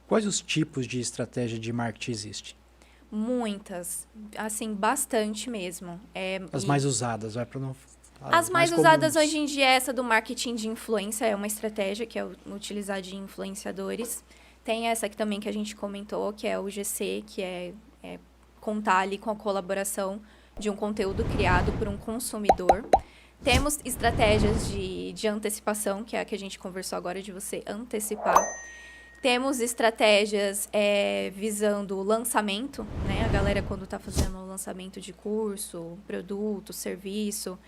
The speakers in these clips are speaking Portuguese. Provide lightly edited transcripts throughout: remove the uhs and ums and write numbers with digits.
Quais os tipos de estratégia de marketing existem? Muitas, assim, bastante mesmo. As mais usadas, vai para não... As mais usadas comuns. hoje em dia é essa do marketing de influência, é uma estratégia que é utilizar de influenciadores. Tem essa aqui também que a gente comentou, que é o GC, que é contar ali com a colaboração de um conteúdo criado por um consumidor. Temos estratégias de antecipação, que é a que a gente conversou agora, de você antecipar. Temos estratégias visando o lançamento, né? A galera quando está fazendo o lançamento de curso, produto, serviço.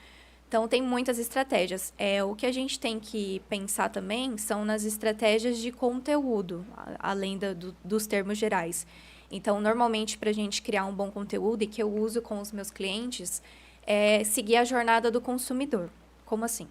Então, tem muitas estratégias. O que a gente tem que pensar também são nas estratégias de conteúdo, além dos termos gerais. Então, normalmente, para a gente criar um bom conteúdo, e que eu uso com os meus clientes, é seguir a jornada do consumidor. Como assim?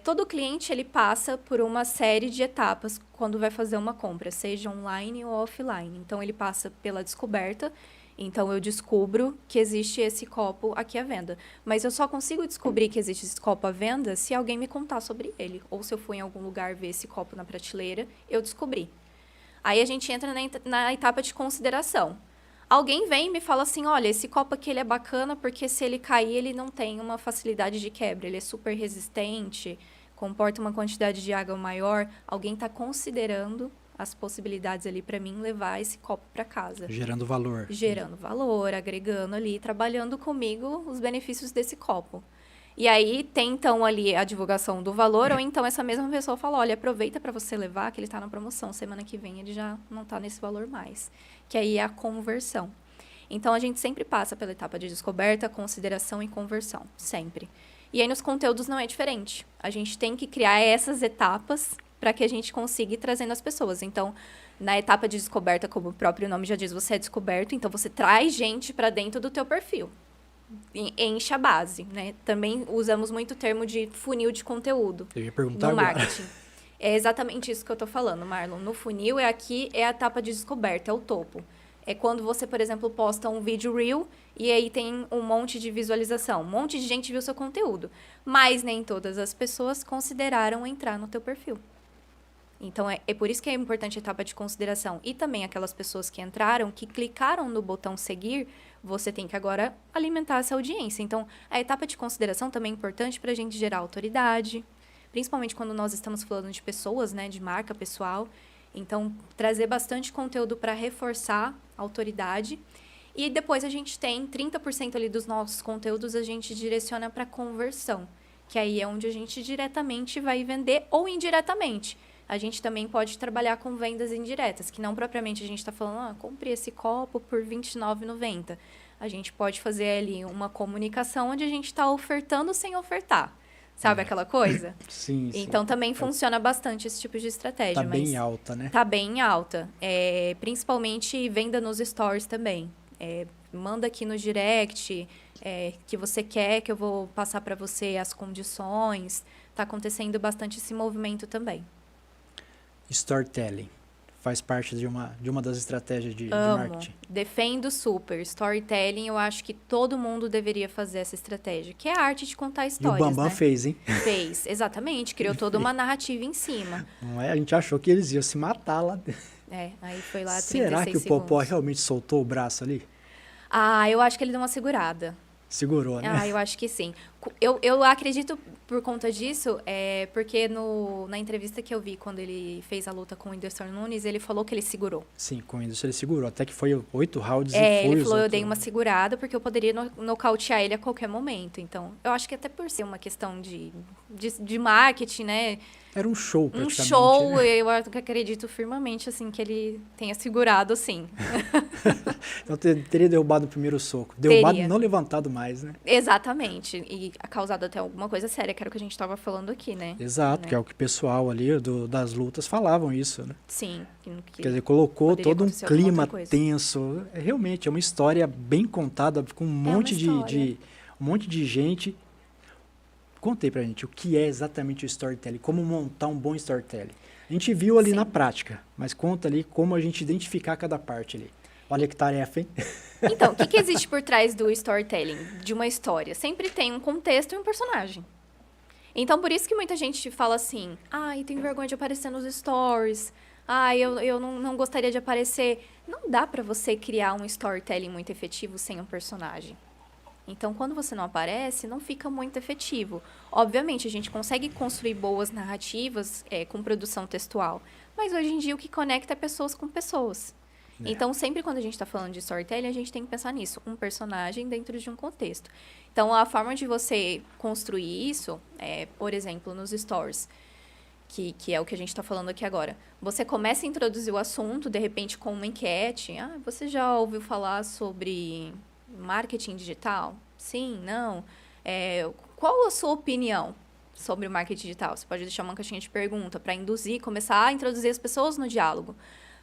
Todo cliente ele passa por uma série de etapas quando vai fazer uma compra, seja online ou offline. Então, ele passa pela descoberta. Então, eu descubro que existe esse copo aqui à venda. Mas eu só consigo descobrir que existe esse copo à venda se alguém me contar sobre ele. Ou se eu for em algum lugar ver esse copo na prateleira, eu descobri. Aí a gente entra na etapa de consideração. Alguém vem e me fala assim, olha, esse copo aqui ele é bacana porque se ele cair, ele não tem uma facilidade de quebra. Ele é super resistente, comporta uma quantidade de água maior. Alguém está considerando as possibilidades ali para mim levar esse copo para casa. Gerando valor. Gerando valor, agregando ali, trabalhando comigo os benefícios desse copo. E aí tem então ali a divulgação do valor, ou então essa mesma pessoa fala, olha, aproveita para você levar, que ele está na promoção, semana que vem ele já não está nesse valor mais. Que aí é a conversão. Então, a gente sempre passa pela etapa de descoberta, consideração e conversão, sempre. E aí, nos conteúdos não é diferente. A gente tem que criar essas etapas para que a gente consiga ir trazendo as pessoas. Então, na etapa de descoberta, como o próprio nome já diz, você é descoberto, então você traz gente para dentro do teu perfil. Enche a base, né? Também usamos muito o termo de funil de conteúdo. Eu ia perguntar no agora. marketing. É exatamente isso que eu tô falando, Marlon. No funil, aqui é a etapa de descoberta, é o topo. É quando você, por exemplo, posta um vídeo reel e aí tem um monte de visualização. Um monte de gente viu seu conteúdo. Mas nem todas as pessoas consideraram entrar no teu perfil. Então, é por isso que é importante a etapa de consideração. E também aquelas pessoas que entraram, que clicaram no botão seguir, você tem que agora alimentar essa audiência. Então, a etapa de consideração também é importante para a gente gerar autoridade, principalmente quando nós estamos falando de pessoas, né, de marca pessoal. Então, trazer bastante conteúdo para reforçar a autoridade. E depois a gente tem 30% ali dos nossos conteúdos, a gente direciona para conversão, que aí é onde a gente diretamente vai vender ou indiretamente. A gente também pode trabalhar com vendas indiretas, que não propriamente a gente está falando, compre esse copo por R$ 29,90. A gente pode fazer ali uma comunicação onde a gente está ofertando sem ofertar. Sabe aquela coisa? Sim, sim. Então, também funciona bastante esse tipo de estratégia. Tá bem alta, né? Tá bem alta. Principalmente venda nos stories também. Manda aqui no direct que você quer, que eu vou passar para você as condições. Tá acontecendo bastante esse movimento também. Storytelling. Faz parte de uma das estratégias de marketing. Defendo super. Storytelling, eu acho que todo mundo deveria fazer essa estratégia, que é a arte de contar histórias, E o Bambam né? fez, hein? Fez, exatamente. Criou toda uma narrativa em cima. Não é? A gente achou que eles iam se matar lá dentro. Aí foi lá 36 Será que o Popó realmente soltou o braço ali? Eu acho que ele deu uma segurada. Segurou, né? Eu acho que sim. Eu acredito por conta disso, porque na entrevista que eu vi quando ele fez a luta com o Whindersson Nunes, ele falou que ele segurou. Sim, com isso ele segurou. Até que foi 8 rounds e foi ele falou, outros... eu dei uma segurada porque eu poderia nocautear ele a qualquer momento. Então, eu acho que até por ser uma questão de marketing, né? Era um show, praticamente. Um show, né? eu acredito firmemente, assim, que ele tenha segurado, sim. Então teria derrubado o primeiro soco. Derrubado e Teria. não levantado mais, né? Exatamente. E causado até alguma coisa séria, que era o que a gente estava falando aqui, né? Exato, Né? que é o que o pessoal ali das lutas falavam isso, né? Sim. Quer dizer, colocou poderia todo um acontecer alguma clima outra coisa. tenso. Realmente, é uma história bem contada, com um monte um monte de gente. Contei pra gente o que é exatamente o storytelling, como montar um bom storytelling. A gente viu ali Sim. na prática, mas conta ali como a gente identificar cada parte ali. Olha que tarefa, hein? Então, o que existe por trás do storytelling, de uma história? Sempre tem um contexto e um personagem. Então, por isso que muita gente fala assim, ai, tenho vergonha de aparecer nos stories, eu não gostaria de aparecer. Não dá para você criar um storytelling muito efetivo sem um personagem. Então, quando você não aparece, não fica muito efetivo. Obviamente, a gente consegue construir boas narrativas com produção textual. Mas hoje em dia, o que conecta é pessoas com pessoas. Então, sempre quando a gente está falando de storytelling, a gente tem que pensar nisso. Um personagem dentro de um contexto. Então, a forma de você construir isso por exemplo, nos stories, que é o que a gente está falando aqui agora. Você começa a introduzir o assunto, de repente, com uma enquete. Você já ouviu falar sobre marketing digital? Sim, não? Qual a sua opinião sobre o marketing digital? Você pode deixar uma caixinha de pergunta para começar a introduzir as pessoas no diálogo.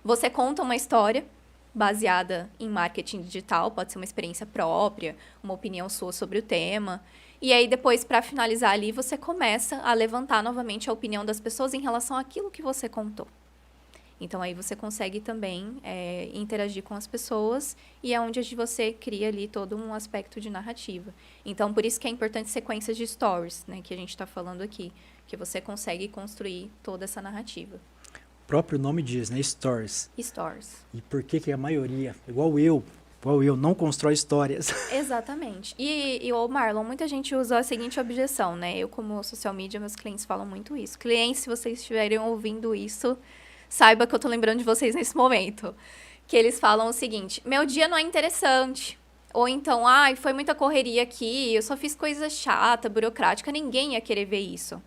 Você conta uma história baseada em marketing digital, pode ser uma experiência própria, uma opinião sua sobre o tema. E aí, depois, para finalizar ali, você começa a levantar novamente a opinião das pessoas em relação àquilo que você contou. Então, aí você consegue também interagir com as pessoas e é onde você cria ali todo um aspecto de narrativa. Então, por isso que é importante sequências de stories, né, que a gente está falando aqui, que você consegue construir toda essa narrativa. O próprio nome diz, né? Stories. Stories. E por que a maioria, igual eu, não constrói histórias? Exatamente. E o Marlon, muita gente usa a seguinte objeção, né? Eu, como social media, meus clientes falam muito isso. Clientes, se vocês estiverem ouvindo isso, saiba que eu tô lembrando de vocês nesse momento. Que eles falam o seguinte: meu dia não é interessante. Ou então, foi muita correria aqui, eu só fiz coisa chata, burocrática, ninguém ia querer ver isso.